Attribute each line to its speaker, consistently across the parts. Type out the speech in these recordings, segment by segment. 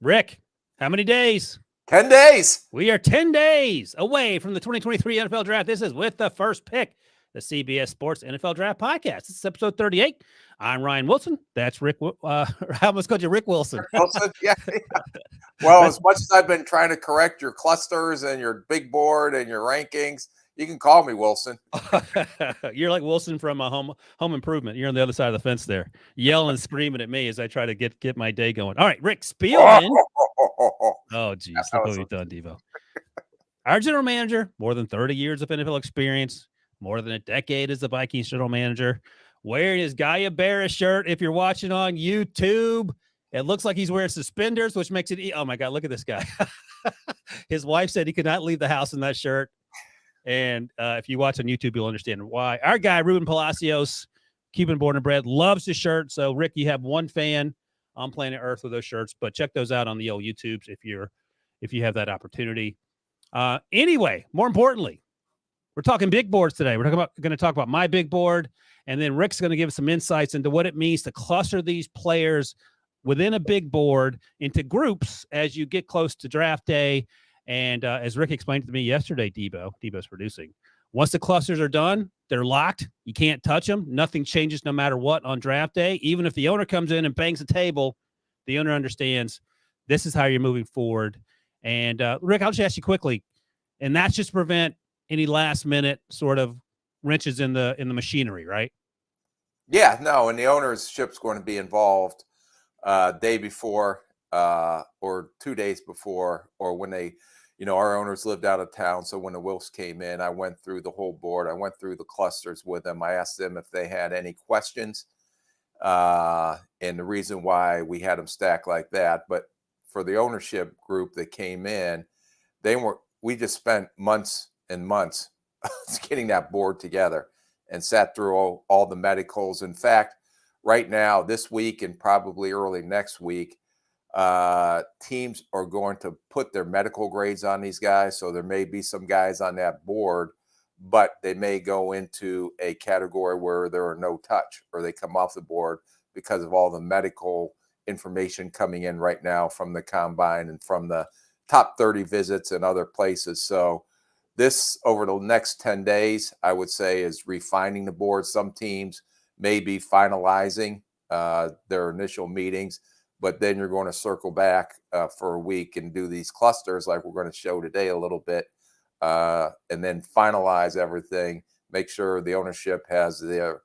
Speaker 1: Rick, how many days?
Speaker 2: 10 days.
Speaker 1: We are 10 days away from the 2023 NFL Draft. This is With the First Pick, the CBS Sports NFL Draft Podcast. This is episode 38. I'm Ryan Wilson. That's Rick. I almost called you Rick Wilson.
Speaker 2: Wilson, yeah. Well, as much as I've been trying to correct your clusters and your big board and your rankings, you can call me Wilson.
Speaker 1: You're like Wilson from Home Improvement. You're on the other side of the fence there, yelling and screaming at me as I try to get my day going. All right, Rick Spielman. Oh, geez. Look what you've done, Devo. Our general manager, more than 30 years of NFL experience, more than a decade as the Vikings general manager, wearing his Gaia Barris shirt. If you're watching on YouTube, it looks like he's wearing suspenders, which makes it oh, my God, look at this guy. His wife said he could not leave the house in that shirt. And if you watch on YouTube, you'll understand why. Our guy, Ruben Palacios, Cuban born and bred, loves the shirt. So, Rick, you have one fan on planet Earth with those shirts, but check those out on the old YouTubes if you have that opportunity. Anyway, more importantly, we're talking big boards today. We're going to talk about my big board, and then Rick's going to give us some insights into what it means to cluster these players within a big board into groups as you get close to draft day. And as Rick explained to me yesterday, Debo's producing. Once the clusters are done, they're locked. You can't touch them. Nothing changes no matter what on draft day. Even if the owner comes in and bangs the table, the owner understands this is how you're moving forward. And Rick, I'll just ask you quickly, and that's just to prevent any last minute sort of wrenches in the machinery, right?
Speaker 2: Yeah, no, and the ownership's going to be involved day before or 2 days before, or when they, our owners lived out of town. So when the Wilfs came in, I went through the whole board. I went through the clusters with them. I asked them if they had any questions and the reason why we had them stacked like that. But for the ownership group that came in, we just spent months and months getting that board together and sat through all the medicals. In fact, right now, this week and probably early next week, teams are going to put their medical grades on these guys. So there may be some guys on that board, but they may go into a category where there are no touch, or they come off the board because of all the medical information coming in right now from the combine and from the top 30 visits and other places. So this, over the next 10 days, I would say, is refining the board. Some teams may be finalizing their initial meetings, but then you're going to circle back for a week and do these clusters like we're going to show today a little bit, and then finalize everything, make sure the ownership has their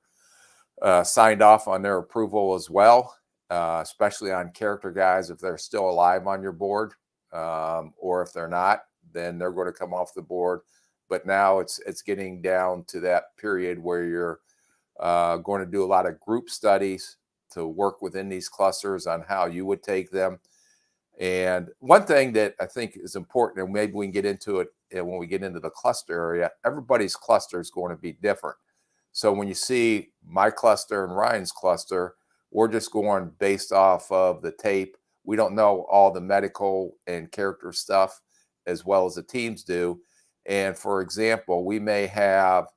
Speaker 2: signed off on their approval as well, especially on character guys. If they're still alive on your board, or if they're not, then they're going to come off the board. But now it's getting down to that period where you're going to do a lot of group studies to work within these clusters on how you would take them. And one thing that I think is important, and maybe we can get into it when we get into the cluster area, everybody's cluster is going to be different. So when you see my cluster and Ryan's cluster, we're just going based off of the tape. We don't know all the medical and character stuff as well as the teams do. And for example, we may have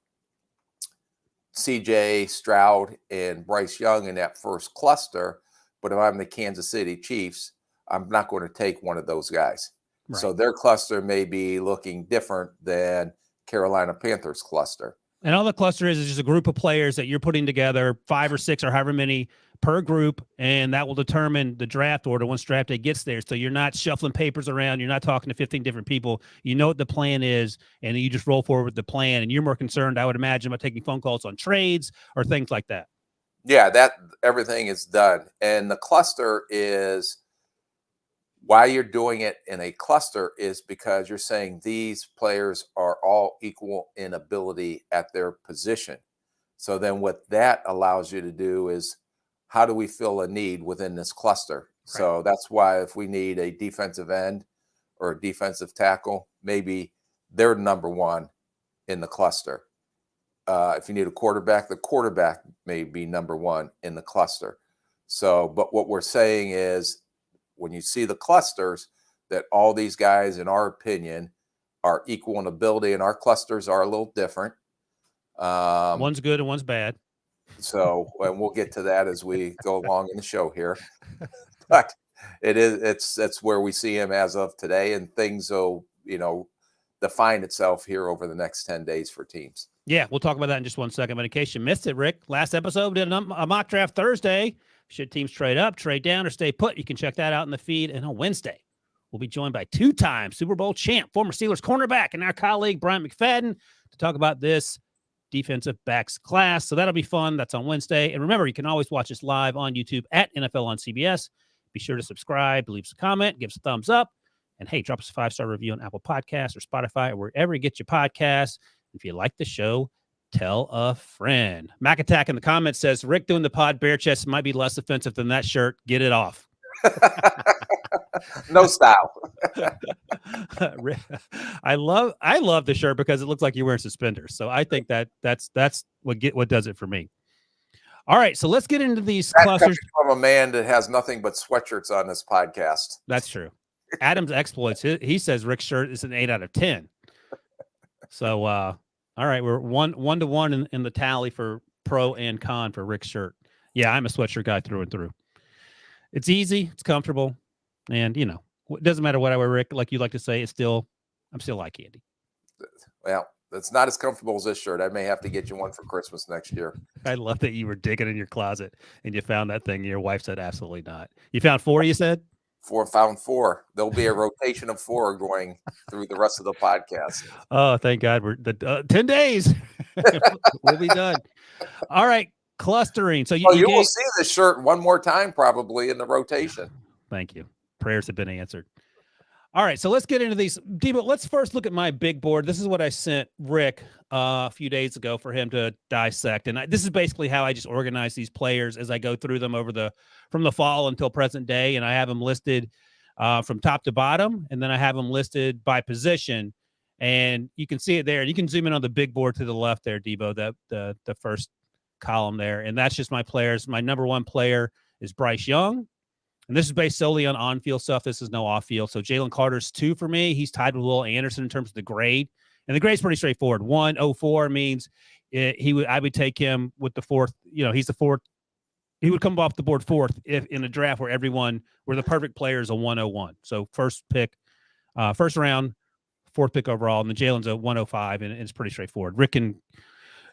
Speaker 2: CJ Stroud and Bryce Young in that first cluster, but if I'm the Kansas City Chiefs, I'm not going to take one of those guys. Right. So their cluster may be looking different than Carolina Panthers cluster.
Speaker 1: And all the cluster is just a group of players that you're putting together, 5 or 6 or however many per group, and that will determine the draft order once draft day gets there. So you're not shuffling papers around. You're not talking to 15 different people. You know what the plan is, and you just roll forward with the plan. And you're more concerned, I would imagine, about taking phone calls on trades or things like that.
Speaker 2: Yeah, that everything is done. And the cluster is, why you're doing it in a cluster is because you're saying these players are all equal in ability at their position. So then what that allows you to do is, how do we fill a need within this cluster? Right. So that's why if we need a defensive end or a defensive tackle, maybe they're number one in the cluster. If you need a quarterback, the quarterback may be number one in the cluster. So, but what we're saying is, when you see the clusters, that all these guys, in our opinion, are equal in ability, and our clusters are a little different.
Speaker 1: One's good and one's bad.
Speaker 2: So, and we'll get to that as we go along in the show here. But it is. It's where we see him as of today, and things will, define itself here over the next 10 days for teams.
Speaker 1: Yeah, we'll talk about that in just 1 second. But in case you missed it, Rick, last episode we did a mock draft Thursday. Should teams trade up, trade down, or stay put? You can check that out in the feed. And on Wednesday, we'll be joined by two-time Super Bowl champ, former Steelers cornerback, and our colleague Brian McFadden to talk about this defensive backs class. So that'll be fun. That's on Wednesday. And remember, you can always watch us live on YouTube at NFL on CBS. Be sure to subscribe, leave us a comment, give us a thumbs up. And hey, drop us a 5-star review on Apple Podcasts or Spotify or wherever you get your podcasts. If you like the show, tell a friend. Mac Attack in the comments says, Rick doing the pod bare chest might be less offensive than that shirt. Get it off.
Speaker 2: No style.
Speaker 1: I love the shirt because it looks like you're wearing suspenders. So I think that's what does it for me. All right, so let's get into these clusters.
Speaker 2: From a man that has nothing but sweatshirts on this podcast.
Speaker 1: That's true. Adam's exploits. He says Rick's shirt is an 8 out of 10. So, all right, we're one to one in the tally for pro and con for Rick's shirt. Yeah, I'm a sweatshirt guy through and through. It's easy, it's comfortable, and it doesn't matter what I wear, Rick. Like you like to say, I'm still like candy.
Speaker 2: Well, it's not as comfortable as this shirt. I may have to get you one for Christmas next year.
Speaker 1: I love that you were digging in your closet and you found that thing. And your wife said, absolutely not. You found 4, you said?
Speaker 2: Found 4. There'll be a rotation of 4 going through the rest of the podcast.
Speaker 1: Oh, thank God. We're 10 days. We'll be done. All right. Clustering. So you
Speaker 2: will see this shirt one more time probably in the rotation.
Speaker 1: Thank you. Prayers have been answered. All right, so let's get into these. Debo, let's first look at my big board. This is what I sent Rick a few days ago for him to dissect. And this is basically how I just organize these players as I go through them from the fall until present day. And I have them listed from top to bottom, and then I have them listed by position. And you can see it there. And you can zoom in on the big board to the left there, Debo, the first column there. And that's just my players. My number 1 player is Bryce Young. And this is based solely on on-field stuff. This is no off-field. So Jalen Carter's 2 for me. He's tied with Will Anderson in terms of the grade. And the grade's pretty straightforward. 104 means I would take him with the 4th. He's the 4th. He would come off the board 4th if in a draft where the perfect player is a 101. So first round, 4th pick overall. And then Jalen's a 105, and it's pretty straightforward. Rick can,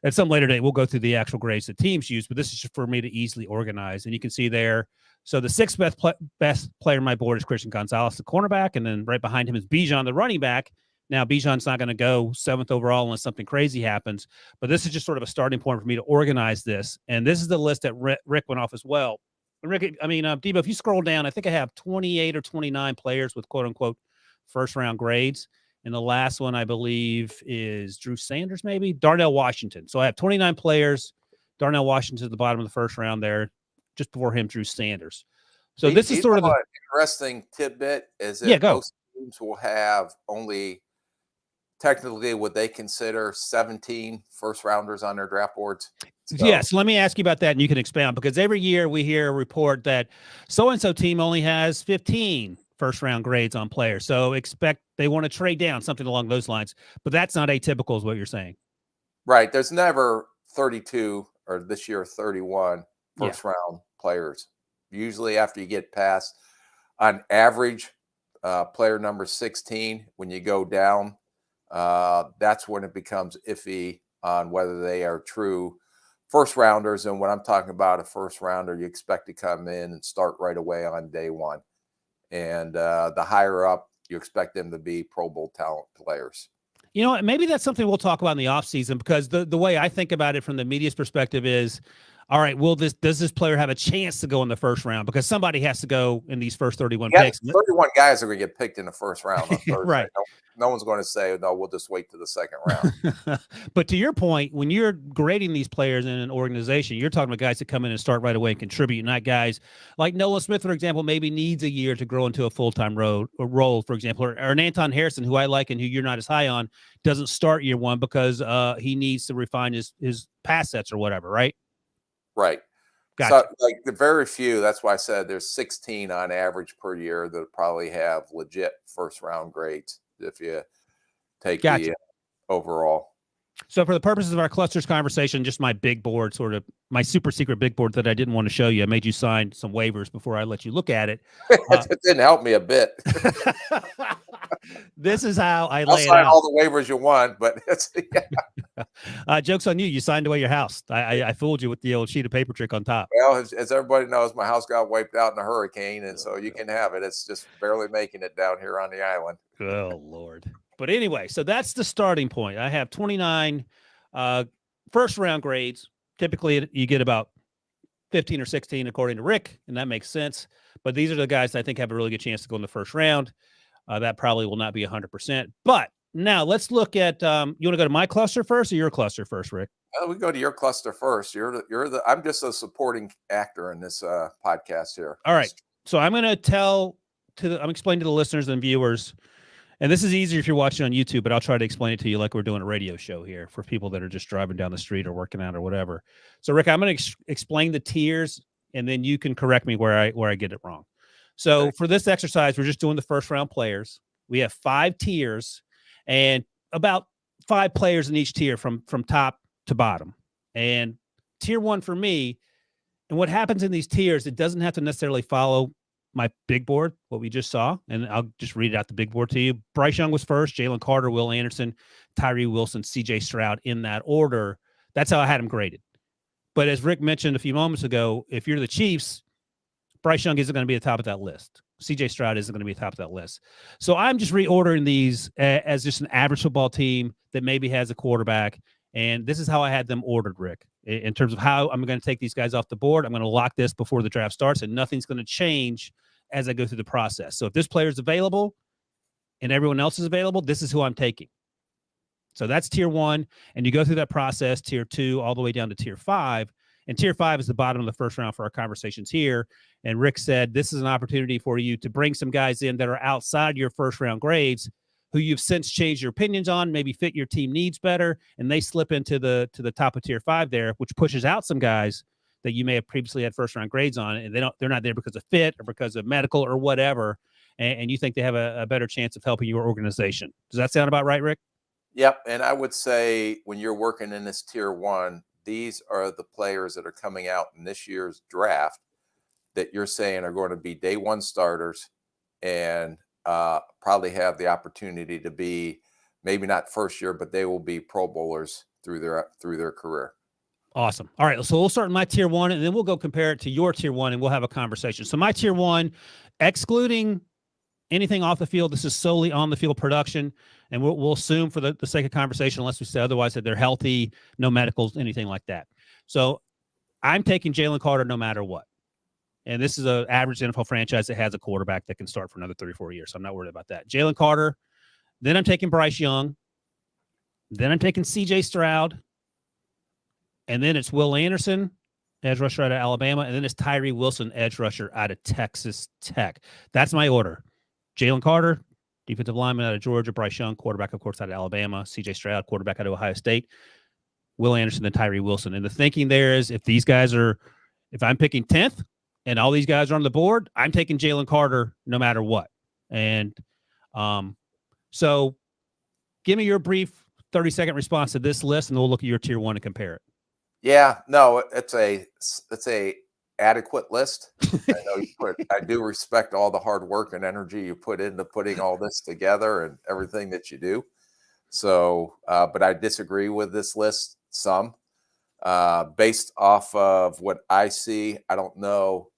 Speaker 1: at some later date, we'll go through the actual grades that teams use, but this is just for me to easily organize. And you can see there, so the 6th best player on my board is Christian Gonzalez, the cornerback, and then right behind him is Bijan, the running back. Now, Bijan's not going to go 7th overall unless something crazy happens, but this is just sort of a starting point for me to organize this. And this is the list that Rick went off as well. Rick, Debo, if you scroll down, I think I have 28 or 29 players with quote-unquote first-round grades. And the last one, I believe, is Drew Sanders, maybe? Darnell Washington. So I have 29 players. Darnell Washington at the bottom of the first round there. Just before him, Drew Sanders. So this is sort of an
Speaker 2: interesting tidbit is that most teams will have only technically what they consider 17 first rounders on their draft boards. So.
Speaker 1: Yes, let me ask you about that, and you can expound, because every year we hear a report that so-and-so team only has 15 first-round grades on players. So expect they want to trade down, something along those lines. But that's not atypical is what you're saying.
Speaker 2: Right. There's never 32 or this year 31 first-round players. Usually after you get past, on average, player number 16, when you go down, that's when it becomes iffy on whether they are true first rounders. And when I'm talking about a first rounder, you expect to come in and start right away on day 1. And the higher up, you expect them to be Pro Bowl talent players.
Speaker 1: You know what? Maybe that's something we'll talk about in the offseason, because the way I think about it from the media's perspective is, all right, does this player have a chance to go in the first round? Because somebody has to go in these first 31 picks.
Speaker 2: 31 guys are going to get picked in the first round.
Speaker 1: Right.
Speaker 2: No one's going to say, no, we'll just wait to the second round.
Speaker 1: But to your point, when you're grading these players in an organization, you're talking about guys that come in and start right away and contribute, not guys like Nolan Smith, for example, maybe needs a year to grow into a full-time role, for example, or an Anton Harrison, who I like and who you're not as high on, doesn't start year 1 because he needs to refine his pass sets or whatever, right?
Speaker 2: Right.
Speaker 1: Gotcha.
Speaker 2: So, like the very few, that's why I said there's 16 on average per year that probably have legit first round grades if you take the overall.
Speaker 1: So for the purposes of our clusters conversation, just my big board, sort of my super secret big board that I didn't want to show you. I made you sign some waivers before I let you look at it.
Speaker 2: It didn't help me a bit.
Speaker 1: This is how I
Speaker 2: I'll
Speaker 1: lay it
Speaker 2: sign
Speaker 1: out.
Speaker 2: all the waivers you want, but it's
Speaker 1: Joke's on you. You signed away your house. I fooled you with the old sheet of paper trick on top.
Speaker 2: well, as everybody knows, my house got wiped out in a hurricane, and so you can have it. It's just barely making it down here on the island.
Speaker 1: Oh, Lord. But anyway, so that's the starting point. I have 29 first round grades. Typically, you get about 15 or 16, according to Rick, and that makes sense. But these are the guys that I think have a really good chance to go in the first round. That probably will not be 100%. But now let's look at, you want to go to my cluster first or your cluster first, Rick?
Speaker 2: We go to your cluster first. I'm just a supporting actor in this podcast here.
Speaker 1: All right. So I'm going to I'm explaining to the listeners and viewers, and this is easier if you're watching on YouTube, but I'll try to explain it to you like we're doing a radio show here for people that are just driving down the street or working out or whatever. So Rick, I'm going to explain the tiers, and then you can correct me where I get it wrong. So
Speaker 2: Okay.
Speaker 1: for this exercise, we're just doing the first round players. We have 5 tiers and about 5 players in each tier from top to bottom. And tier 1 for me, and what happens in these tiers, it doesn't have to necessarily follow my big board, what we just saw, and I'll just read out the big board to you. Bryce Young was first, Jalen Carter, Will Anderson, Tyree Wilson, CJ Stroud in that order. That's how I had them graded. But as Rick mentioned a few moments ago, if you're the Chiefs, Bryce Young isn't going to be at the top of that list. CJ Stroud isn't going to be at the top of that list. So I'm just reordering these as just an average football team that maybe has a quarterback. And this is how I had them ordered, Rick, in terms of how I'm going to take these guys off the board. I'm going to lock this before the draft starts, and nothing's going to change as I go through the process. So if this player is available and everyone else is available, this is who I'm taking. So that's tier 1. And you go through that process, tier 2, all the way down to tier 5. And tier 5 is the bottom of the first round for our conversations here. And Rick said, this is an opportunity for you to bring some guys in that are outside your first round grades who you've since changed your opinions on, maybe fit your team needs better, and they slip into the top of tier 5 there, which pushes out some guys that you may have previously had first round grades on, and they're not there because of fit or because of medical or whatever, and you think they have a better chance of helping your organization. Does that sound about right, Rick?
Speaker 2: Yep. And I would say when you're working in this tier 1, these are the players that are coming out in this year's draft that you're saying are going to be day 1 starters and probably have the opportunity to be maybe not first year, but they will be Pro Bowlers through their career.
Speaker 1: Awesome. All right. So we'll start in my tier 1, and then we'll go compare it to your tier 1, and we'll have a conversation. So my tier 1, excluding anything off the field, this is solely on the field production. And we'll assume for the sake of conversation, unless we say otherwise, that they're healthy, no medicals, anything like that. So I'm taking Jalen Carter no matter what. And this is an average NFL franchise that has a quarterback that can start for another 3 or 4 years. So I'm not worried about that. Jalen Carter. Then I'm taking Bryce Young. Then I'm taking CJ Stroud. And then it's Will Anderson, edge rusher out of Alabama. And then it's Tyree Wilson, edge rusher out of Texas Tech. That's my order. Jalen Carter, defensive lineman out of Georgia. Bryce Young, quarterback, of course, out of Alabama. CJ Stroud, quarterback out of Ohio State. Will Anderson, then Tyree Wilson. And the thinking there is if I'm picking 10th and all these guys are on the board, I'm taking Jalen Carter no matter what. And so give me your brief 30-second response to this list, and we'll look at your tier 1 and compare it.
Speaker 2: Yeah, no, it's a adequate list. I do respect all the hard work and energy you put into putting all this together and everything that you do. So, but I disagree with this list some. Based off of what I see, I don't know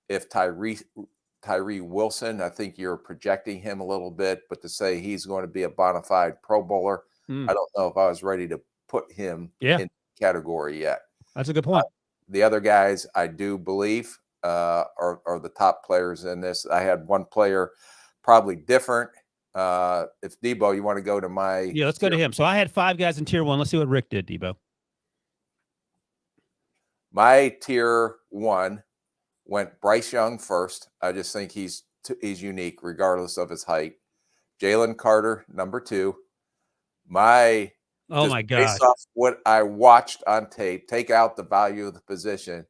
Speaker 2: if Tyree Wilson, I think you're projecting him a little bit, but to say he's going to be a bona fide Pro Bowler, I don't know if I was ready to put him in the category yet.
Speaker 1: That's a good point.
Speaker 2: The other guys, I do believe, are the top players in this. I had one player probably different. If Debo, you want to go to my...
Speaker 1: Yeah, let's go to him. So I had 5 guys in tier 1. Let's see what Rick did, Debo.
Speaker 2: My tier 1 went Bryce Young first. I just think he's unique regardless of his height. Jalen Carter, number 2. My gosh. Based off what I watched on tape, take out the value of the position,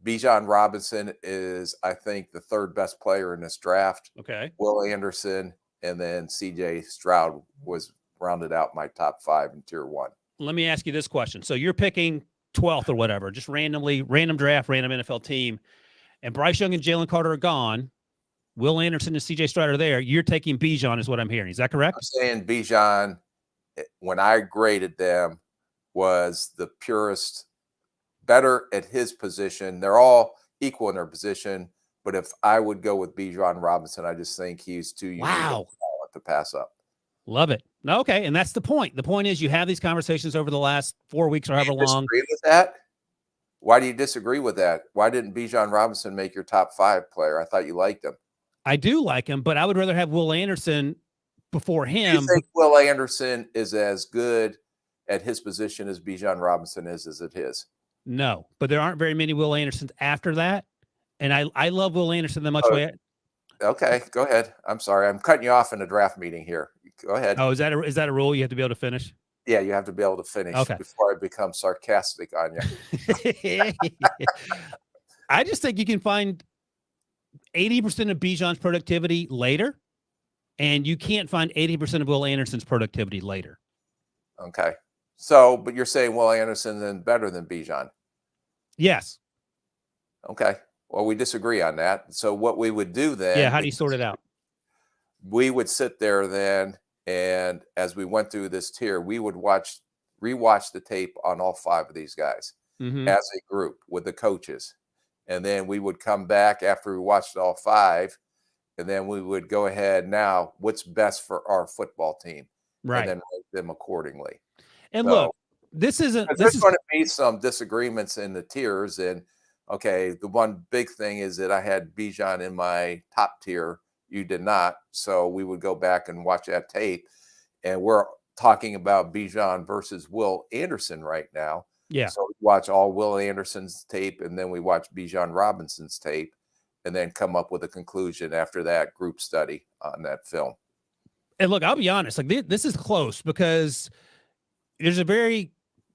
Speaker 2: Bijan Robinson is, I think, the 3rd best player in this draft.
Speaker 1: Okay.
Speaker 2: Will Anderson, and then CJ Stroud was rounded out my top 5 in tier 1.
Speaker 1: let me ask you this question. So you're picking 12th or whatever, just randomly, random draft, random NFL team, and Bryce Young and Jalen Carter are gone. Will Anderson and C.J. Stroud are there. You're taking Bijan, is what I'm hearing. Is that correct?
Speaker 2: I'm saying Bijan, when I graded them, was the purest, better at his position. They're all equal in their position, but if I would go with Bijan Robinson, I just think he's too unique to pass up.
Speaker 1: Love it. No, okay, and that's the point. The point is you have these conversations over the last 4 weeks or however long.
Speaker 2: Disagree with that? Why do you disagree with that? Why didn't Bijan Robinson make your top 5 player? I thought you liked him.
Speaker 1: I do like him, but I would rather have Will Anderson before him.
Speaker 2: Do you think Will Anderson is as good at his position as Bijan Robinson is at his?
Speaker 1: No, but there aren't very many Will Andersons after that, and I love Will Anderson that much.
Speaker 2: Okay, go ahead. I'm sorry, I'm cutting you off in a draft meeting here. Go ahead.
Speaker 1: Oh, is that a rule? You have to be able to finish?
Speaker 2: Yeah, you have to be able to finish before I become sarcastic on you.
Speaker 1: I just think you can find 80% of Bijan's productivity later, and you can't find 80% of Will Anderson's productivity later.
Speaker 2: Okay. So, but you're saying Will Anderson then better than Bijan?
Speaker 1: Yes.
Speaker 2: Okay. Well, we disagree on that. So what we would do then.
Speaker 1: Yeah, how do you sort it out?
Speaker 2: We would sit there then, and as we went through this tier, we would rewatch the tape on all 5 of these guys as a group with the coaches. And then we would come back after we watched all 5, and then we would go ahead now, what's best for our football team?
Speaker 1: Right.
Speaker 2: And then rate them accordingly.
Speaker 1: And so, look, there's going
Speaker 2: to be some disagreements in the tiers. And okay, the one big thing is that I had Bijan in my top tier. You did not. So we would go back and watch that tape. And we're talking about Bijan versus Will Anderson right now.
Speaker 1: Yeah.
Speaker 2: So we watch all Will Anderson's tape, and then we watch Bijan Robinson's tape, and then come up with a conclusion after that group study on that film.
Speaker 1: And look, I'll be honest, like this is close because there's a pretty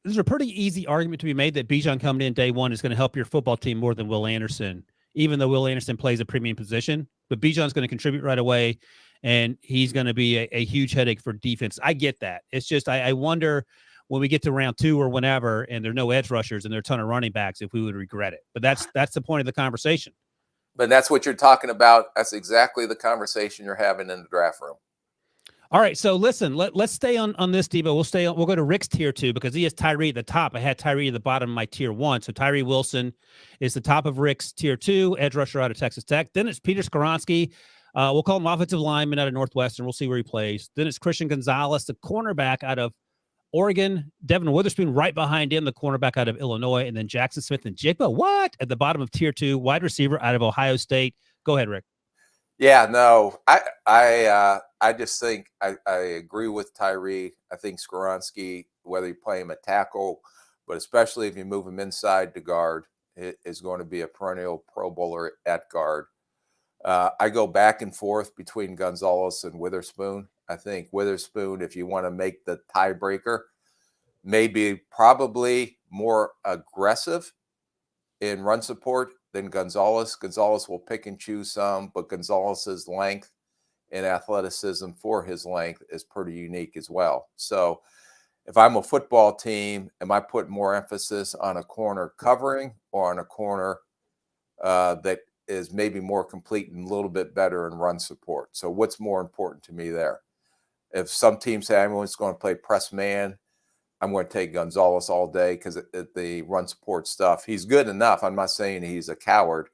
Speaker 1: easy argument to be made that Bijan coming in day one is going to help your football team more than Will Anderson, even though Will Anderson plays a premium position. But Bijan's going to contribute right away, and he's going to be a huge headache for defense. I get that. It's just I wonder when we get to round 2 or whenever, and there are no edge rushers and there are a ton of running backs, if we would regret it. But that's the point of the conversation.
Speaker 2: But that's what you're talking about. That's exactly the conversation you're having in the draft room.
Speaker 1: All right, so listen, let's stay on this, Devo. We'll go to Rick's tier 2 because he has Tyree at the top. I had Tyree at the bottom of my tier 1. So Tyree Wilson is the top of Rick's tier 2, edge rusher out of Texas Tech. Then it's Peter Skoronski. We'll call him offensive lineman out of Northwestern. We'll see where he plays. Then it's Christian Gonzalez, the cornerback out of Oregon. Devin Witherspoon right behind him, the cornerback out of Illinois. And then Jackson Smith and Jigba, at the bottom of tier 2, wide receiver out of Ohio State. Go ahead, Rick.
Speaker 2: Yeah, no, I just think I agree with Tyree. I think Skoronski, whether you play him at tackle, but especially if you move him inside to guard, it is going to be a perennial Pro Bowler at guard. I go back and forth between Gonzalez and Witherspoon. I think Witherspoon, if you want to make the tiebreaker, maybe probably more aggressive in run support than Gonzalez. Gonzalez will pick and choose some, but Gonzalez's length and athleticism for his length is pretty unique as well. So if I'm a football team, am I putting more emphasis on a corner covering or on a corner that is maybe more complete and a little bit better in run support? So what's more important to me there? If some teams say I'm going to play press man, I'm going to take Gonzalez all day because the run support stuff, he's good enough. I'm not saying he's a coward.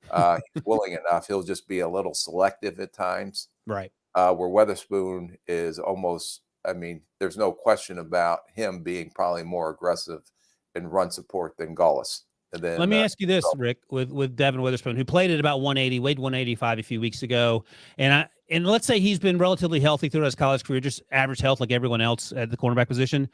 Speaker 2: He's willing enough. He'll just be a little selective at times.
Speaker 1: Right.
Speaker 2: Where Witherspoon is almost, there's no question about him being probably more aggressive in run support than Gallus.
Speaker 1: Let me ask you this, Rick, with Devin Witherspoon, who played at about 180, weighed 185 a few weeks ago. And let's say he's been relatively healthy throughout his college career, just average health like everyone else at the cornerback position.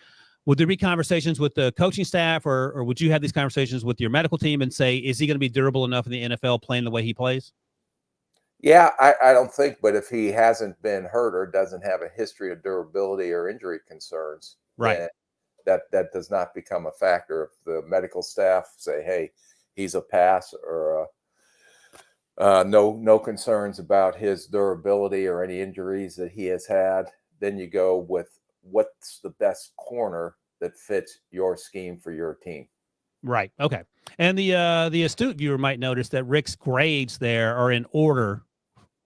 Speaker 1: Would there be conversations with the coaching staff or would you have these conversations with your medical team and say, is he going to be durable enough in the NFL playing the way he plays?
Speaker 2: Yeah, I don't think, but if he hasn't been hurt or doesn't have a history of durability or injury concerns,
Speaker 1: right,
Speaker 2: that does not become a factor. If the medical staff say, hey, he's a pass or no concerns about his durability or any injuries that he has had, then you go with what's the best corner that fits your scheme for your team.
Speaker 1: Right. Okay. And the astute viewer might notice that Rick's grades there are in order: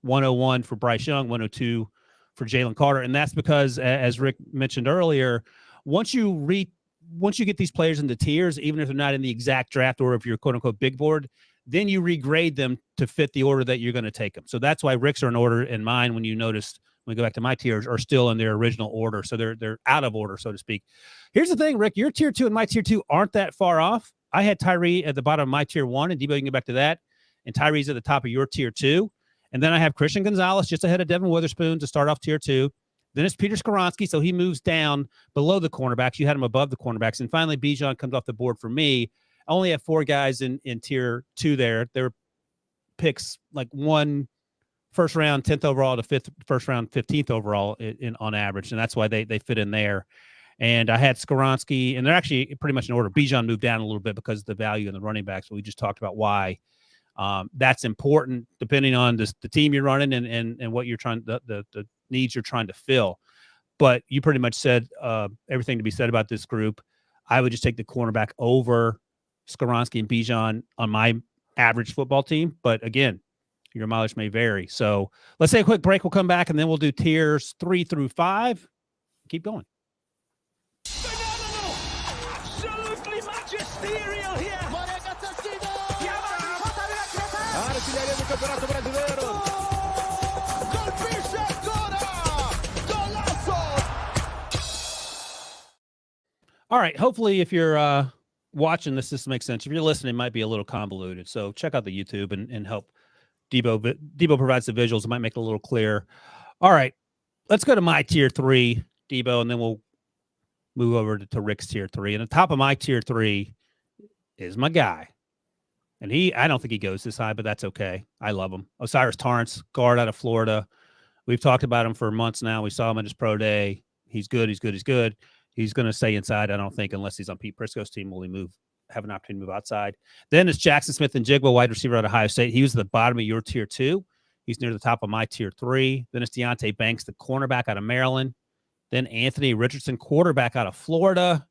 Speaker 1: 101 for Bryce Young, 102 for Jalen Carter, and that's because, as Rick mentioned earlier, once you get these players into tiers, even if they're not in the exact draft order of your quote unquote big board, then you regrade them to fit the order that you're going to take them. So that's why Rick's are in order, and mine, when you notice, when we go back to my tiers, are still in their original order. So they're out of order, so to speak. Here's the thing, Rick, your tier 2 and my tier 2 aren't that far off. I had Tyree at the bottom of my tier 1, and Debo, you can get back to that. And Tyree's at the top of your tier 2. And then I have Christian Gonzalez just ahead of Devin Witherspoon to start off tier 2. Then it's Peter Skoronski, so he moves down below the cornerbacks. You had him above the cornerbacks. And finally, Bijan comes off the board for me. I only have 4 guys in tier 2 there. They're picks like 1 first round 10th overall to 5th first round 15th overall on average, and that's why they fit in there. And I had Skoronski, and they're actually pretty much in order. Bijan moved down a little bit because of the value in the running backs, but we just talked about why that's important depending on the team you're running and what you're trying, the needs you're trying to fill. But you pretty much said everything to be said about this group. I would just take the cornerback over Skoronski and Bijan on my average football team. But again, your mileage may vary. So let's take a quick break. We'll come back, and then we'll do tiers 3 through 5. Keep going.
Speaker 3: Absolutely magisterial here.
Speaker 4: Artilharia do Campeonato Brasileiro.
Speaker 1: All right. Hopefully, if you're watching this makes sense. If you're listening, it might be a little convoluted. So check out the YouTube and help Debo. Debo provides the visuals. It might make it a little clearer. All right. Let's go to my tier 3, Debo, and then we'll move over to Rick's tier 3. And the top of my tier 3 is my guy. And I don't think he goes this high, but that's okay. I love him. Osiris Torrance, guard out of Florida. We've talked about him for months now. We saw him at his pro day. He's good. He's good. He's good. He's going to stay inside, I don't think, unless he's on Pete Prisco's team. Will he have an opportunity to move outside? Then it's Jackson Smith and Jigba, wide receiver out of Ohio State. He was at the bottom of your tier 2. He's near the top of my tier 3. Then it's Deonte Banks, the cornerback out of Maryland. Then Anthony Richardson, quarterback out of Florida.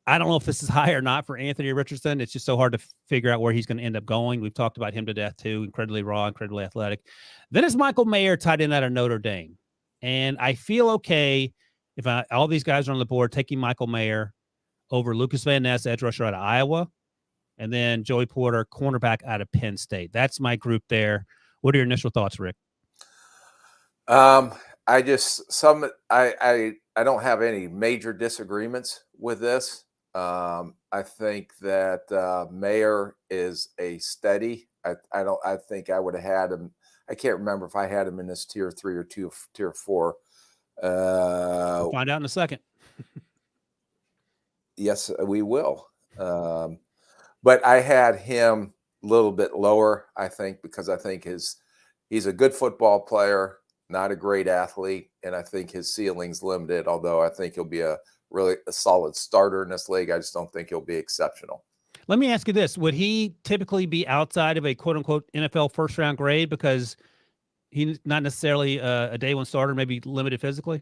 Speaker 1: I don't know if this is high or not for Anthony Richardson. It's just so hard to figure out where he's going to end up going. We've talked about him to death, too. Incredibly raw, incredibly athletic. Then it's Michael Mayer, tight end out of Notre Dame. And I feel okay if all these guys are on the board, taking Michael Mayer over Lucas Van Ness, edge rusher out of Iowa, and then Joey Porter, cornerback out of Penn State. That's my group there. What are your initial thoughts, Rick?
Speaker 2: I don't have any major disagreements with this. I think that Mayer is a steady. I think I would have had him. I can't remember if I had him in this tier 3 or tier 4.
Speaker 1: We'll find out in a second.
Speaker 2: Yes, we will. But I had him a little bit lower, I think, because I think he's a good football player, not a great athlete, and I think his ceiling's limited, although I think he'll be a solid starter in this league. I just don't think he'll be exceptional.
Speaker 1: Let me ask you this. Would he typically be outside of a quote-unquote NFL first-round grade because he's not necessarily a day one starter, maybe limited physically?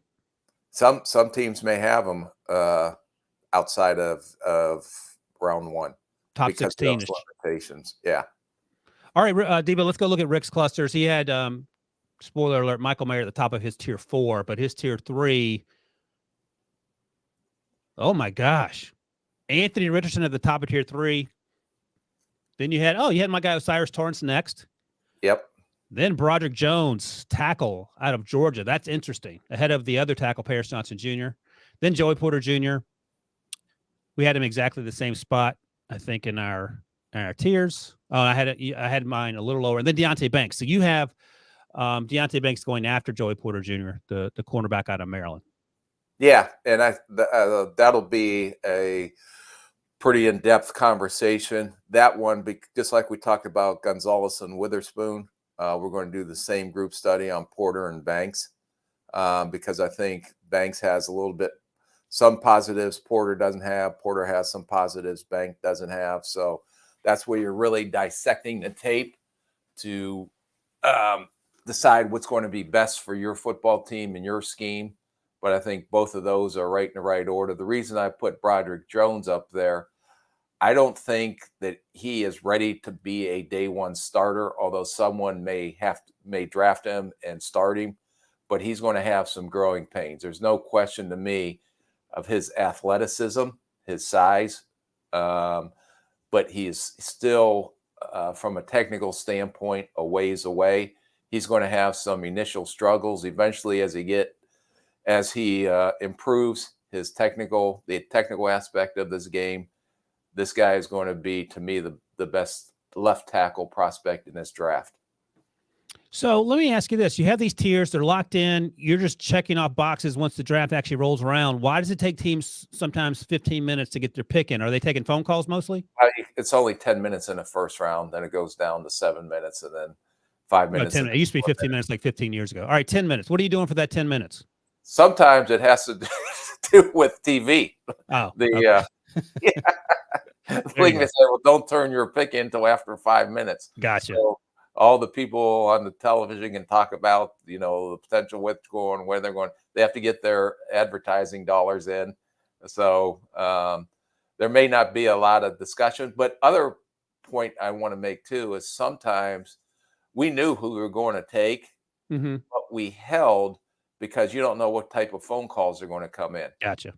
Speaker 2: Some teams may have him outside of round 1.
Speaker 1: Top 16
Speaker 2: limitations. Yeah.
Speaker 1: All right, Debo, let's go look at Rick's clusters. He had, spoiler alert, Michael Mayer at the top of his tier 4, but his tier 3, oh my gosh. Anthony Richardson at the top of tier 3. Then you had my guy Osiris Torrance next.
Speaker 2: Yep.
Speaker 1: Then Broderick Jones, tackle out of Georgia. That's interesting. Ahead of the other tackle, Paris Johnson Jr. Then Joey Porter Jr. We had him exactly the same spot, I think, in our tiers. Oh, I had mine a little lower. And then Deonte Banks. So you have Deonte Banks going after Joey Porter Jr., the cornerback out of Maryland.
Speaker 2: Yeah, and that'll be a pretty in-depth conversation. That one, just like we talked about Gonzalez and Witherspoon, we're going to do the same group study on Porter and Banks because I think Banks has some positives Porter doesn't have. Porter has some positives Banks doesn't have. So that's where you're really dissecting the tape to decide what's going to be best for your football team and your scheme. but I think both of those are right in the right order. The reason I put Broderick Jones up there, I don't think that he is ready to be a day one starter, although someone may draft him and start him, but he's going to have some growing pains. There's no question to me of his athleticism, his size, but he's still, from a technical standpoint, a ways away. He's going to have some initial struggles. Eventually, as he improves the technical aspect of this game, this guy is going to be, to me, the best left tackle prospect in this draft.
Speaker 1: So let me ask you this. You have these tiers. They're locked in. You're just checking off boxes once the draft actually rolls around. Why does it take teams sometimes 15 minutes to get their pick in? Are they taking phone calls mostly?
Speaker 2: It's only 10 minutes in the first round. Then it goes down to 7 minutes and then 5 minutes.
Speaker 1: 10 minutes. It used to be 15 minutes like 15 years ago. All right, 10 minutes. What are you doing for that 10 minutes?
Speaker 2: Sometimes it has to do with TV.
Speaker 1: Oh,
Speaker 2: yeah. League may say, well, don't turn your pick in until after 5 minutes.
Speaker 1: Gotcha.
Speaker 2: So all the people on the television can talk about, the potential what's going, where they're going. They have to get their advertising dollars in. So there may not be a lot of discussion. But other point I want to make, too, is sometimes we knew who we were going to take, but we held because you don't know what type of phone calls are going to come in.
Speaker 1: Gotcha.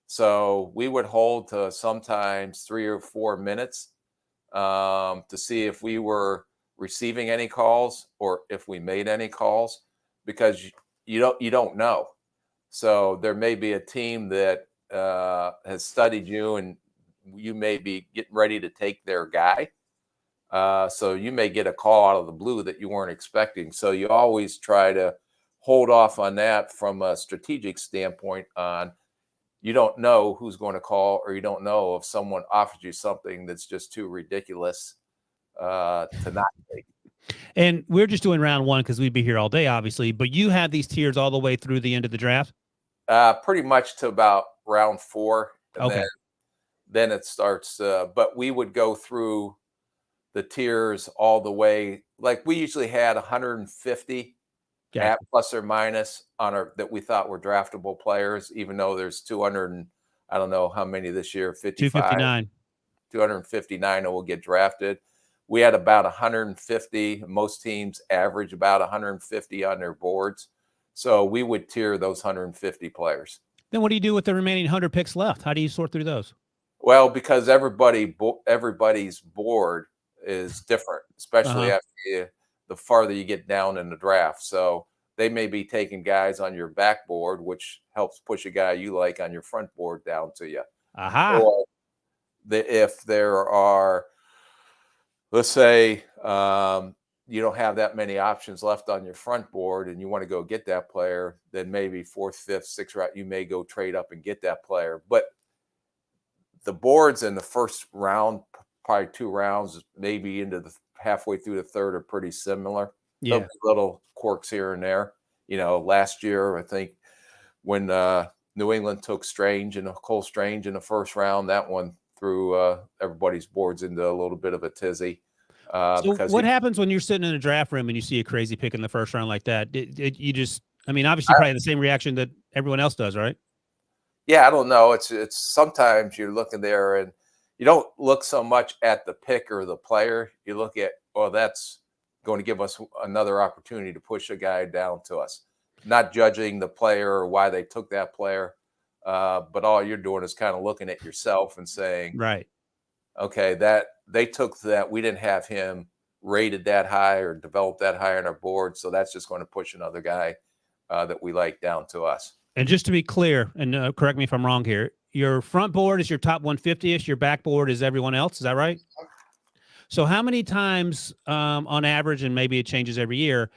Speaker 2: So we would hold to sometimes 3 or 4 minutes to see if we were receiving any calls or if we made any calls, because you don't know. So there may be a team that has studied you, and you may be getting ready to take their guy. So you may get a call out of the blue that you weren't expecting. So you always try to hold off on that from a strategic standpoint. You don't know who's going to call, or you don't know if someone offers you something that's just too ridiculous to not take.
Speaker 1: And we're just doing round one because we'd be here all day, obviously. But you have these tiers all the way through the end of the draft?
Speaker 2: Pretty much to about round 4. And
Speaker 1: okay.
Speaker 2: Then it starts. But we would go through the tiers all the way. Like we usually had 150 at plus or minus that we thought were draftable players, even though there's 200 and I don't know how many this year,
Speaker 1: 259
Speaker 2: that will get drafted. We had about 150. Most teams average about 150 on their boards. So we would tier those 150 players.
Speaker 1: Then what do you do with the remaining 100 picks left? How do you sort through those?
Speaker 2: Well, because everybody's board is different, especially after the farther you get down in the draft. So they may be taking guys on your backboard, which helps push a guy you like on your front board down to you. Or if there are, let's say, you don't have that many options left on your front board and you want to go get that player, then maybe 4th, 5th, 6th round, you may go trade up and get that player. But the boards in the first round, probably 2 rounds, maybe into the halfway through the third, are pretty similar.
Speaker 1: Yeah.
Speaker 2: There'll be little quirks here and there. Last year, I think when New England took Cole Strange in the first round, that one threw everybody's boards into a little bit of a tizzy.
Speaker 1: So what happens when you're sitting in a draft room and you see a crazy pick in the first round like that? Obviously probably the same reaction that everyone else does, right?
Speaker 2: Yeah, I don't know. It's sometimes you're looking there and you don't look so much at the pick or the player. You look at, that's going to give us another opportunity to push a guy down to us. Not judging the player or why they took that player, but all you're doing is kind of looking at yourself and saying,
Speaker 1: right,
Speaker 2: okay, that they took that. We didn't have him rated that high or developed that high on our board, so that's just going to push another guy that we like down to us. And
Speaker 1: just to be clear, and correct me if I'm wrong here, your front board is your top 150-ish. Your back board is everyone else. Is that right? So how many times on average, and maybe it changes every year,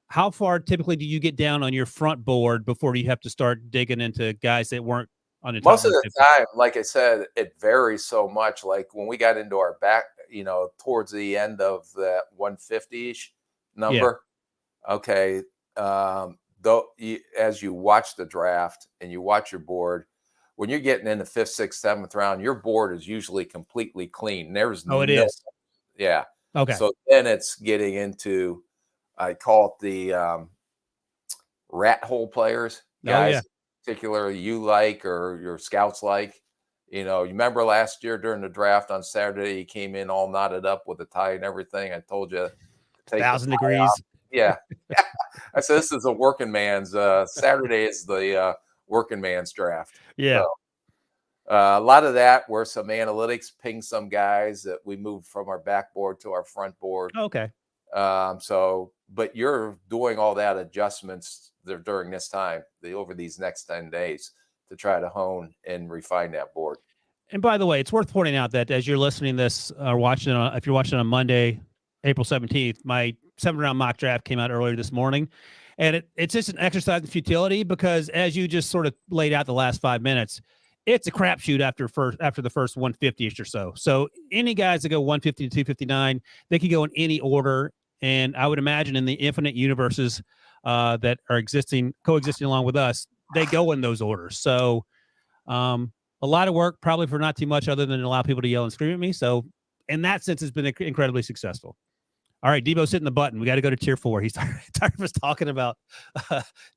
Speaker 1: how far typically do you get down on your front board before you have to start digging into guys that weren't on the top?
Speaker 2: Most of the time, like I said, it varies so much. Like when we got into our back, towards the end of that 150-ish number, okay, though, as you watch the draft and you watch your board, when you're getting in the 5th, 6th, 7th round, your board is usually completely clean. There's
Speaker 1: is.
Speaker 2: Yeah.
Speaker 1: Okay.
Speaker 2: So then it's getting into, I call it the rat hole players. Guys particular you like or your scouts like? You remember last year during the draft on Saturday, he came in all knotted up with a tie and everything. I told you to take the
Speaker 1: 1,000
Speaker 2: tie off.
Speaker 1: degrees.
Speaker 2: Yeah. I said, this is a working man's Saturday is the working man's draft.
Speaker 1: Yeah.
Speaker 2: So a lot of that were some analytics, ping some guys that we moved from our backboard to our front board.
Speaker 1: Okay.
Speaker 2: But you're doing all that adjustments there during this time, over these next 10 days to try to hone and refine that board.
Speaker 1: And by the way, it's worth pointing out that as you're listening to this or watching, if you're watching on Monday, April 17th, my 7th-round mock draft came out earlier this morning. And it's just an exercise in futility because as you just sort of laid out the last 5 minutes, it's a crapshoot after the first 150-ish or so. So any guys that go 150 to 259, they can go in any order. And I would imagine in the infinite universes that are coexisting along with us, they go in those orders. So a lot of work, probably for not too much other than allow people to yell and scream at me. So in that sense, it's been incredibly successful. All right, Debo's hitting the button. We got to go to tier 4. He's tired of us talking about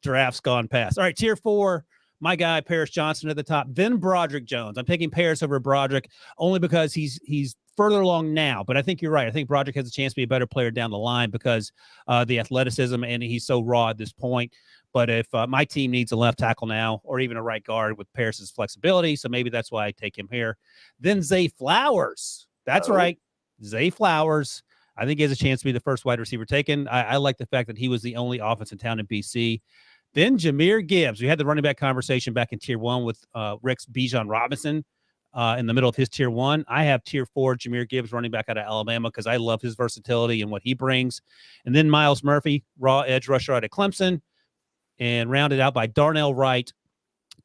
Speaker 1: drafts gone past. All right, tier 4, my guy, Paris Johnson at the top, then Broderick Jones. I'm taking Paris over Broderick only because he's further along now. But I think you're right. I think Broderick has a chance to be a better player down the line because the athleticism, and he's so raw at this point. But if my team needs a left tackle now or even a right guard with Paris's flexibility, so maybe that's why I take him here. Then Zay Flowers. That's right. Zay Flowers. I think he has a chance to be the first wide receiver taken. I like the fact that he was the only offense in town in BC. Then Jahmyr Gibbs. We had the running back conversation back in tier 1 with Rick's Bijan Robinson in the middle of his tier 1. I have tier 4 Jahmyr Gibbs, running back out of Alabama, because I love his versatility and what he brings. And then Miles Murphy, raw edge rusher out of Clemson, and rounded out by Darnell Wright,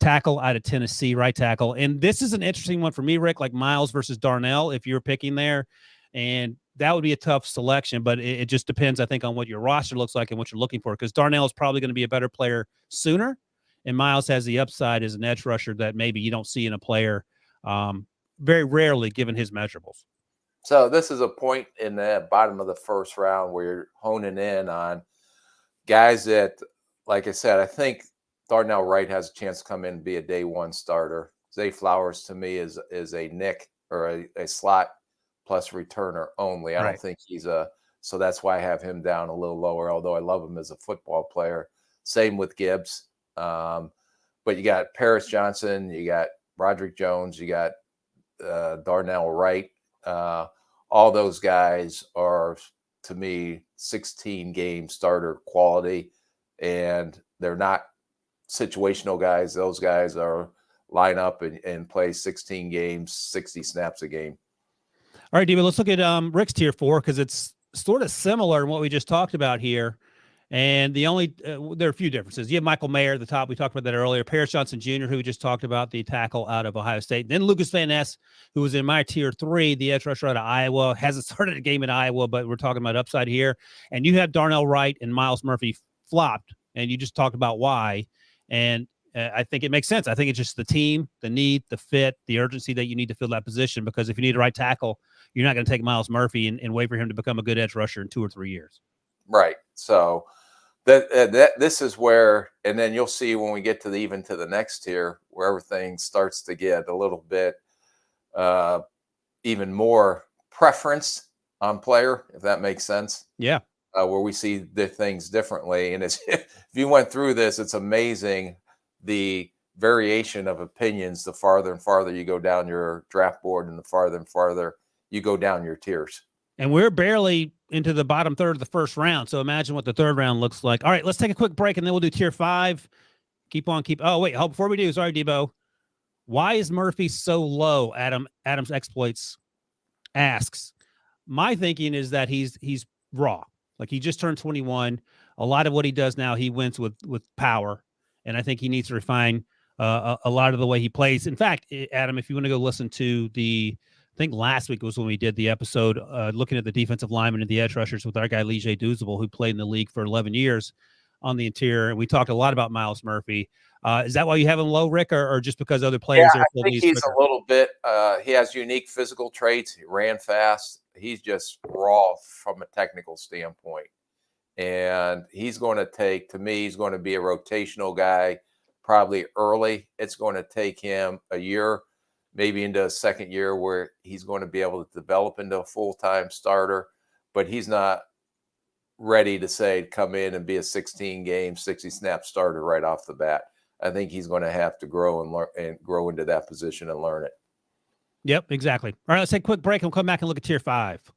Speaker 1: tackle out of Tennessee, right tackle. And this is an interesting one for me, Rick, like Miles versus Darnell, if you're picking there. And that would be a tough selection, but it just depends, I think, on what your roster looks like and what you're looking for, because Darnell is probably going to be a better player sooner, and Miles has the upside as an edge rusher that maybe you don't see in a player very rarely given his measurables.
Speaker 2: So this is a point in the bottom of the first round where you're honing in on guys that, like I said, I think Darnell Wright has a chance to come in and be a day one starter. Zay Flowers, to me, is a nick or a slot plus returner only. I don't think he's so that's why I have him down a little lower, although I love him as a football player. Same with Gibbs. But you got Paris Johnson, you got Broderick Jones, you got Darnell Wright. All those guys are, to me, 16-game starter quality, and they're not situational guys. Those guys are line up and play 16 games, 60 snaps a game.
Speaker 1: All right, David, let's look at Rick's tier 4 because it's sort of similar in what we just talked about here. And the only there are a few differences. You have Michael Mayer at the top. We talked about that earlier. Paris Johnson Jr., who we just talked about, the tackle out of Ohio State. Then Lucas Van Ness, who was in my tier 3, the edge rusher out of Iowa. Hasn't started a game in Iowa, but we're talking about upside here. And you have Darnell Wright and Miles Murphy flopped, and you just talked about why. And I think it makes sense. I think it's just the team, the need, the fit, the urgency that you need to fill that position, because if you need a right tackle, you're not going to take Miles Murphy and wait for him to become a good edge rusher in 2 or 3 years.
Speaker 2: Right. So this is where, and then you'll see when we get to the next tier where everything starts to get a little bit even more preference on player, if that makes sense.
Speaker 1: Yeah.
Speaker 2: Where we see the things differently. And if you went through this, it's amazing the variation of opinions the farther and farther you go down your draft board and the farther and farther you go down your tiers.
Speaker 1: And we're barely into the bottom third of the first round. So imagine what the third round looks like. All right, let's take a quick break and then we'll do tier 5. Oh, wait. Before we do, sorry, Debo. Why is Murphy so low? Adam's Exploits asks. My thinking is that he's raw. Like, he just turned 21. A lot of what he does now, he wins with power. And I think he needs to refine a lot of the way he plays. In fact, Adam, if you want to go listen to I think last week was when we did the episode looking at the defensive linemen and the edge rushers with our guy, Lige Douzable, who played in the league for 11 years on the interior. And we talked a lot about Miles Murphy. Is that why you have him low, Rick, or just because other players are
Speaker 2: I think he's quicker? A little bit. He has unique physical traits. He ran fast. He's just raw from a technical standpoint. And he's going to be a rotational guy, probably early. It's going to take him a year, maybe into a second year, where he's going to be able to develop into a full-time starter, but he's not ready to say come in and be a 16-game, 60-snap starter right off the bat. I think he's going to have to grow and learn and grow into that position and learn it.
Speaker 1: Yep, exactly. All right, let's take a quick break and we'll come back and look at tier 5.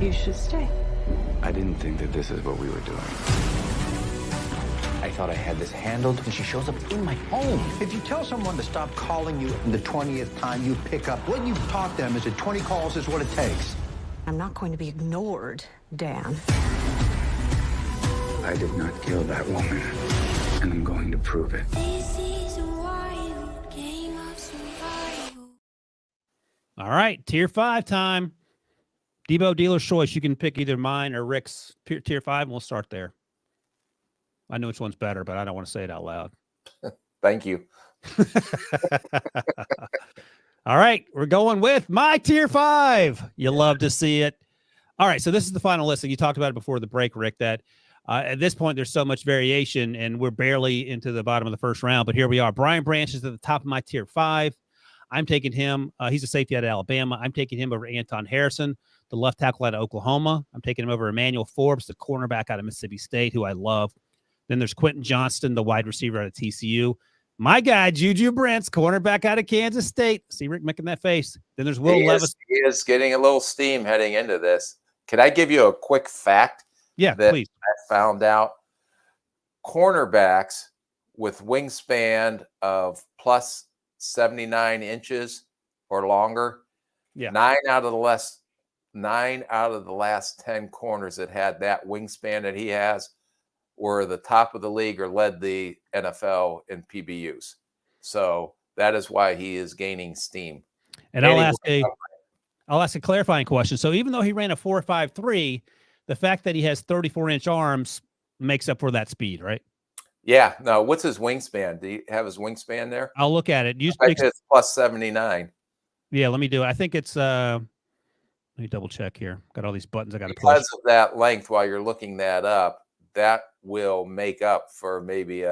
Speaker 5: You should stay.
Speaker 6: I didn't think that this is what we were doing. I thought I had this handled, and she shows up in my home.
Speaker 7: If you tell someone to stop calling you the 20th time you pick up, what you've taught them is that 20 calls is what it takes.
Speaker 5: I'm not going to be ignored, Dan.
Speaker 6: I did not kill that woman, and I'm going to prove it.
Speaker 8: This is a wild game of survival.
Speaker 1: All right, tier 5 time. Debo, dealer's choice. You can pick either mine or Rick's tier 5, and we'll start there. I know which one's better, but I don't want to say it out loud.
Speaker 2: Thank you.
Speaker 1: All right, we're going with my tier 5. You love to see it. All right, so this is the final list. You talked about it before the break, Rick, that at this point there's so much variation, and we're barely into the bottom of the first round. But here we are. Brian Branch is at the top of my tier 5. I'm taking him. He's a safety out of Alabama. I'm taking him over Anton Harrison, the left tackle out of Oklahoma. I'm taking him over Emmanuel Forbes, the cornerback out of Mississippi State, who I love. Then there's Quentin Johnston, the wide receiver out of TCU. My guy, Juju Brents, cornerback out of Kansas State. See Rick making that face. Then there's Will Levis.
Speaker 2: He is getting a little steam heading into this. Can I give you a quick fact?
Speaker 1: Yeah,
Speaker 2: that
Speaker 1: please.
Speaker 2: I found out. Cornerbacks with wingspan of plus 79 inches or longer.
Speaker 1: Yeah.
Speaker 2: 9 out of the last 10 corners that had that wingspan that he has were the top of the league or led the NFL in PBUs. So that is why he is gaining steam.
Speaker 1: And I'll ask a clarifying question. So even though he ran a 4.53, the fact that he has 34-inch arms makes up for that speed, right?
Speaker 2: Yeah. No, what's his wingspan? Do you have his wingspan there?
Speaker 1: I'll look at it.
Speaker 2: It's plus 79.
Speaker 1: Yeah, let me do it. I think it's let me double check here. Got all these buttons I got to push.
Speaker 2: Because of that length, while you're looking that up, that will make up for maybe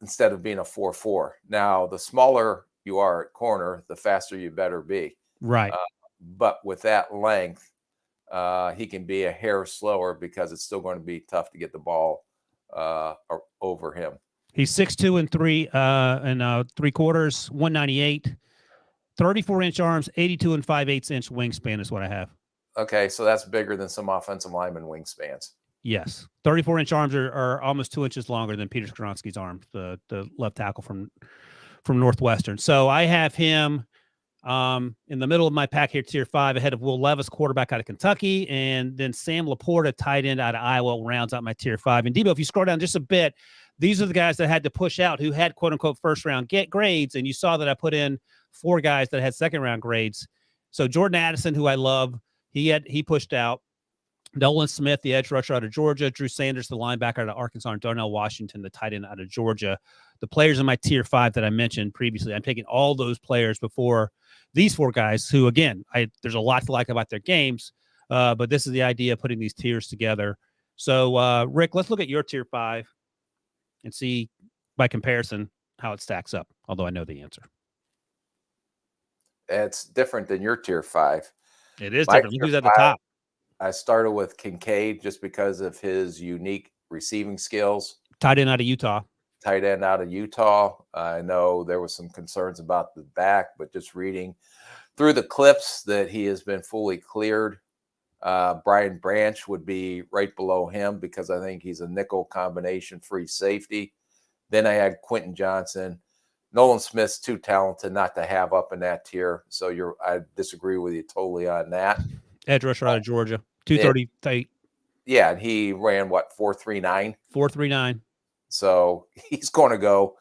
Speaker 2: instead of being a 4.4. Now, the smaller you are at corner, the faster you better be.
Speaker 1: Right.
Speaker 2: But with that length, he can be a hair slower because it's still going to be tough to get the ball over him.
Speaker 1: He's 6'2" and 3/4, 198, 34-inch arms, 82 and 5/8 inch wingspan is what I have.
Speaker 2: Okay, so that's bigger than some offensive lineman wingspans.
Speaker 1: Yes, 34-inch arms are almost 2 inches longer than Peter Skoronski's arms, the left tackle from Northwestern. So I have him in the middle of my pack here, tier 5, ahead of Will Levis, quarterback out of Kentucky, and then Sam Laporta, tight end out of Iowa, rounds out my tier 5. And Debo, if you scroll down just a bit, these are the guys that had to push out who had quote unquote first round grades, and you saw that I put in 4 guys that had second round grades. So Jordan Addison, who I love, he pushed out. Nolan Smith, the edge rusher out of Georgia, Drew Sanders, the linebacker out of Arkansas, and Darnell Washington, the tight end out of Georgia. The players in my tier 5 that I mentioned previously, I'm taking all those players before these 4 guys who, again, there's a lot to like about their games, but this is the idea of putting these tiers together. So, Rick, let's look at your tier 5 and see, by comparison, how it stacks up, although I know the answer.
Speaker 2: It's different than your tier 5.
Speaker 1: It is different. Who's at the top?
Speaker 2: I started with Kincaid just because of his unique receiving skills.
Speaker 1: Tight end out of Utah.
Speaker 2: I know there was some concerns about the back, but just reading through the clips that he has been fully cleared. Brian Branch would be right below him because I think he's a nickel combination free safety. Then I had Quentin Johnston. Nolan Smith's too talented not to have up in that tier. So I disagree with you totally on that.
Speaker 1: Edge rusher out of Georgia. 238.
Speaker 2: Yeah, and he ran what, 4.39?
Speaker 1: 4.39.
Speaker 2: So he's going to go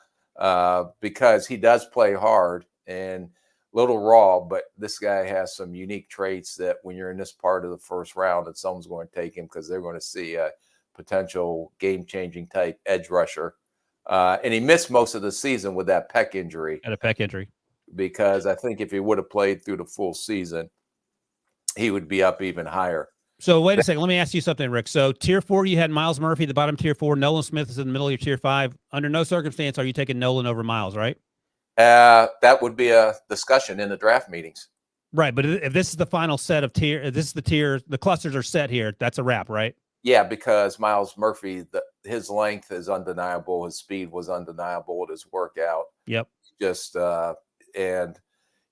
Speaker 2: because he does play hard and little raw, but this guy has some unique traits that when you're in this part of the first round, that someone's going to take him because they're going to see a potential game-changing type edge rusher. And he missed most of the season with that pec injury.
Speaker 1: Had a pec injury.
Speaker 2: Because I think if he would have played through the full season, he would be up even higher.
Speaker 1: So wait a second. Let me ask you something, Rick. So tier 4, you had Miles Murphy, the bottom tier 4. Nolan Smith is in the middle of your tier 5. Under no circumstance are you taking Nolan over Miles, right?
Speaker 2: That would be a discussion in the draft meetings.
Speaker 1: Right. But if this is the final set of tier, this is the tier, the clusters are set here. That's a wrap, right?
Speaker 2: Yeah, because Miles Murphy, his length is undeniable. His speed was undeniable at his workout.
Speaker 1: Yep.
Speaker 2: Just and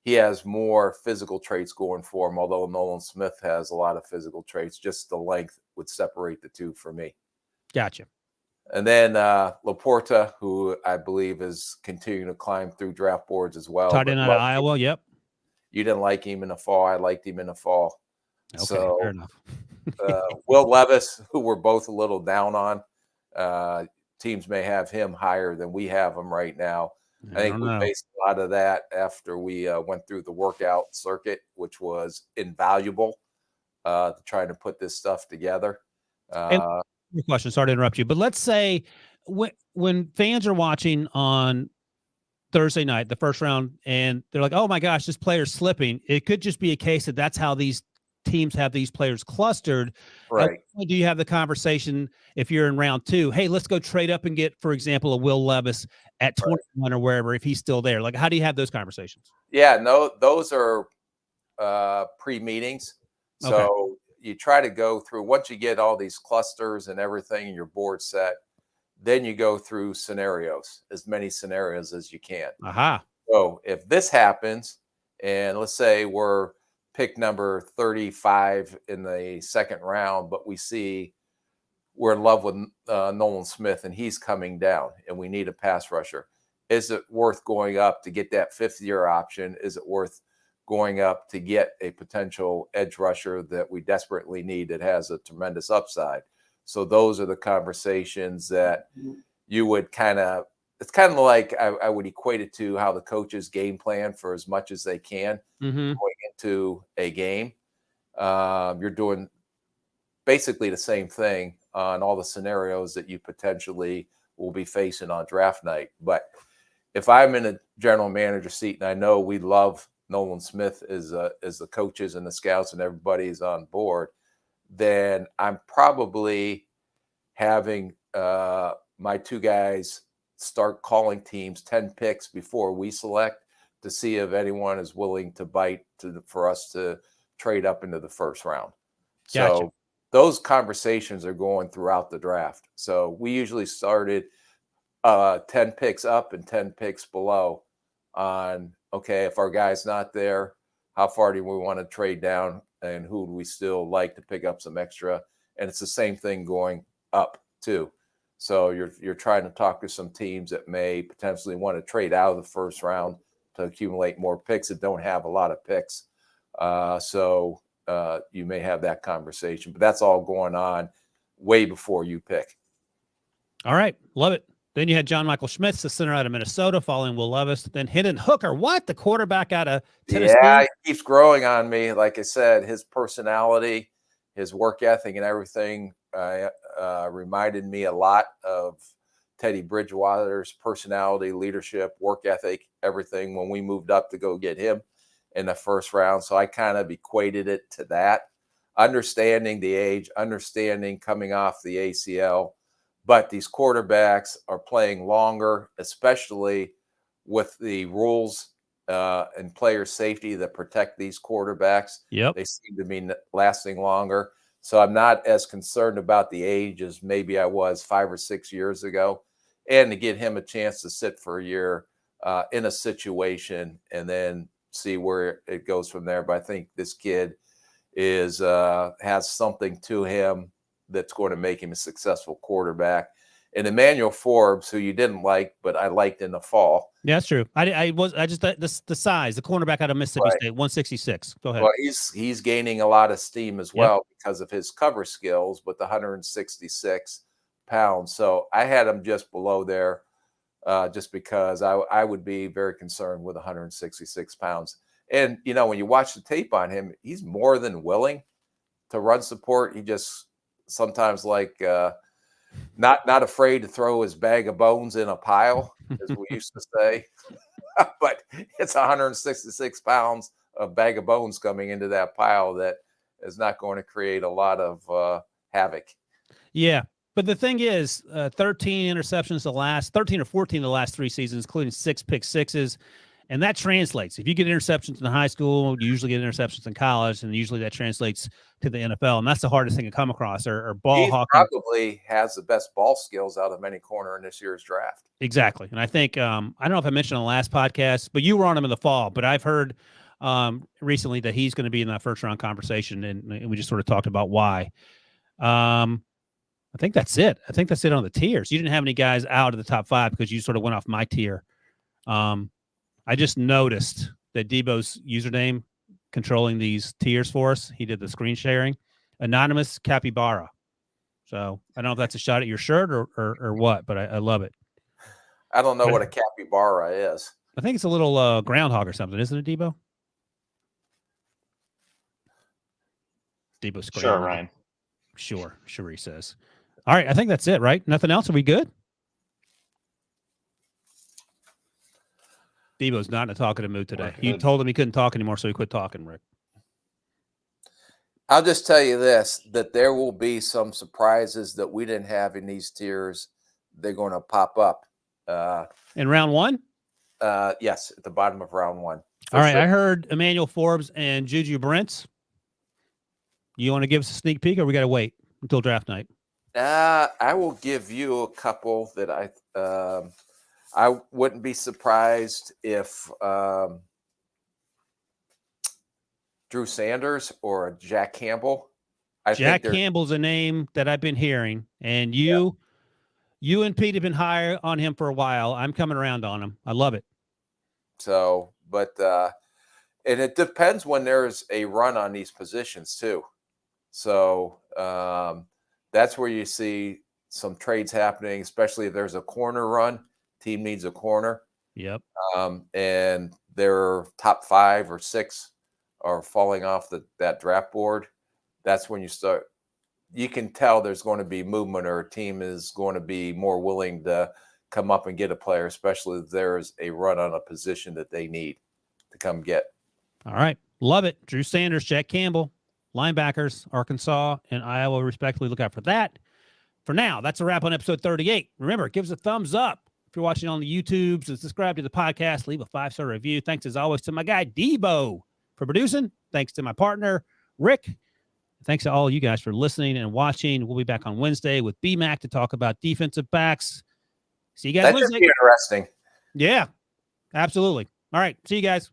Speaker 2: he has more physical traits going for him, although Nolan Smith has a lot of physical traits. Just the length would separate the two for me.
Speaker 1: Gotcha.
Speaker 2: And then Laporta, who I believe is continuing to climb through draft boards as well.
Speaker 1: Tight end out of Iowa, yep.
Speaker 2: You didn't like him in the fall. I liked him in the fall.
Speaker 1: Okay,
Speaker 2: so,
Speaker 1: fair enough.
Speaker 2: Will Levis, who we're both a little down on, teams may have him higher than we have him right now. I think we based a lot of that after we went through the workout circuit, which was invaluable to trying to put this stuff together.
Speaker 1: Your question, sorry to interrupt you, but let's say when fans are watching on Thursday night, the first round, and they're like, oh my gosh, this player's slipping. It could just be a case that that's how these teams have these players clustered.
Speaker 2: Right.
Speaker 1: Do you have the conversation if you're in round 2? Hey, let's go trade up and get, for example, a Will Levis at 21 or wherever, if he's still there. Like, how do you have those conversations?
Speaker 2: Yeah, no, those are pre-meetings. So you try to go through, once you get all these clusters and everything and your board set, then you go through scenarios, as many scenarios as you can.
Speaker 1: Aha.
Speaker 2: So if this happens, and let's say we're pick number 35 in the second round, but we see we're in love with Nolan Smith and he's coming down and we need a pass rusher. Is it worth going up to get that 5th-year option? Is it worth going up to get a potential edge rusher that we desperately need that has a tremendous upside? So those are the conversations that you would it's kind of like I would equate it to how the coaches game plan for as much as they can going into a game. You're doing basically the same thing on all the scenarios that you potentially will be facing on draft night. But if I'm in a general manager seat and I know we love Nolan Smith as the coaches and the scouts and everybody's on board, then I'm probably having my 2 guys start calling teams 10 picks before we select to see if anyone is willing to bite for us to trade up into the first round.
Speaker 1: Gotcha.
Speaker 2: So those conversations are going throughout the draft. So we usually started 10 picks up and 10 picks below on, okay, if our guy's not there, how far do we want to trade down and who do we still like to pick up some extra? And it's the same thing going up too. So you're trying to talk to some teams that may potentially want to trade out of the first round to accumulate more picks that don't have a lot of picks. So you may have that conversation, but that's all going on way before you pick.
Speaker 1: All right. Love it. Then you had John Michael Schmitz, the center out of Minnesota, following Will Levis. Then Hendon Hooker, the quarterback out of Tennessee?
Speaker 2: Yeah, he keeps growing on me. Like I said, his personality, his work ethic and everything reminded me a lot of Teddy Bridgewater's personality, leadership, work ethic, everything when we moved up to go get him in the first round. So I kind of equated it to that, understanding the age, understanding coming off the ACL. But these quarterbacks are playing longer, especially with the rules and player safety that protect these quarterbacks.
Speaker 1: Yep.
Speaker 2: They seem to be lasting longer. So I'm not as concerned about the age as maybe I was 5 or 6 years ago. And to get him a chance to sit for a year in a situation and then see where it goes from there. But I think this kid has something to him that's going to make him a successful quarterback. And Emmanuel Forbes, who you didn't like, but I liked in the fall.
Speaker 1: Yeah, that's true. I just the size, the cornerback out of Mississippi State, 166. Go ahead.
Speaker 2: Well, he's gaining a lot of steam as well because of his cover skills with the 166 pounds. So I had him just below there just because I would be very concerned with 166 pounds. And, when you watch the tape on him, he's more than willing to run support. He just sometimes not afraid to throw his bag of bones in a pile, as we used to say. But it's 166 pounds of bag of bones coming into that pile that is not going to create a lot of havoc.
Speaker 1: Yeah. But the thing is, 13 interceptions 13 or 14 the last 3 seasons, including 6 pick sixes. And that translates. If you get interceptions in high school, you usually get interceptions in college, and usually that translates to the NFL. And that's the hardest thing to come across, or ball
Speaker 2: He
Speaker 1: hawking.
Speaker 2: probably has the best ball skills out of any corner in this year's draft.
Speaker 1: Exactly. And I think, I don't know if I mentioned on the last podcast, but you were on him in the fall. But I've heard recently that he's going to be in that first round conversation, and we just sort of talked about why. I think that's it. I think that's it on the tiers. You didn't have any guys out of the top 5 because you sort of went off my tier. I just noticed that Debo's username controlling these tiers for us. He did the screen sharing. Anonymous Capybara. So I don't know if that's a shot at your shirt or what, but I love it.
Speaker 2: I don't know what a capybara is.
Speaker 1: I think it's a little groundhog or something, isn't it, Debo? Debo's
Speaker 9: Sure, Ryan.
Speaker 1: Sure, he says. All right, I think that's it, right? Nothing else? Are we good? Debo's not in a talkative mood today. You told him he couldn't talk anymore, so he quit talking, Rick.
Speaker 2: I'll just tell you this, that there will be some surprises that we didn't have in these tiers. They're going to pop up.
Speaker 1: In round 1?
Speaker 2: Yes, at the bottom of round 1.
Speaker 1: All right, sure. I heard Emmanuel Forbes and Juju Brents. You want to give us a sneak peek, or we got to wait until draft night?
Speaker 2: I will give you a couple that I wouldn't be surprised if Drew Sanders or Jack Campbell.
Speaker 1: Jack Campbell's a name that I've been hearing, and you and Pete have been high on him for a while. I'm coming around on him. I love it.
Speaker 2: So, but and it depends when there's a run on these positions too. So that's where you see some trades happening, especially if there's a corner run. Team needs a corner.
Speaker 1: Yep.
Speaker 2: And their top 5 or 6 are falling off that draft board. That's when you can tell there's going to be movement, or a team is going to be more willing to come up and get a player, especially if there's a run on a position that they need to come get.
Speaker 1: All right. Love it. Drew Sanders, Jack Campbell, linebackers, Arkansas and Iowa, respectively. Look out for that. For now, that's a wrap on episode 38. Remember, give us a thumbs up. If you're watching on the YouTubes, and subscribe to the podcast, leave a 5-star review. Thanks, as always, to my guy, Debo, for producing. Thanks to my partner, Rick. Thanks to all you guys for listening and watching. We'll be back on Wednesday with BMAC to talk about defensive backs. See you guys Wednesday.
Speaker 2: That should be interesting.
Speaker 1: Yeah, absolutely. All right. See you guys.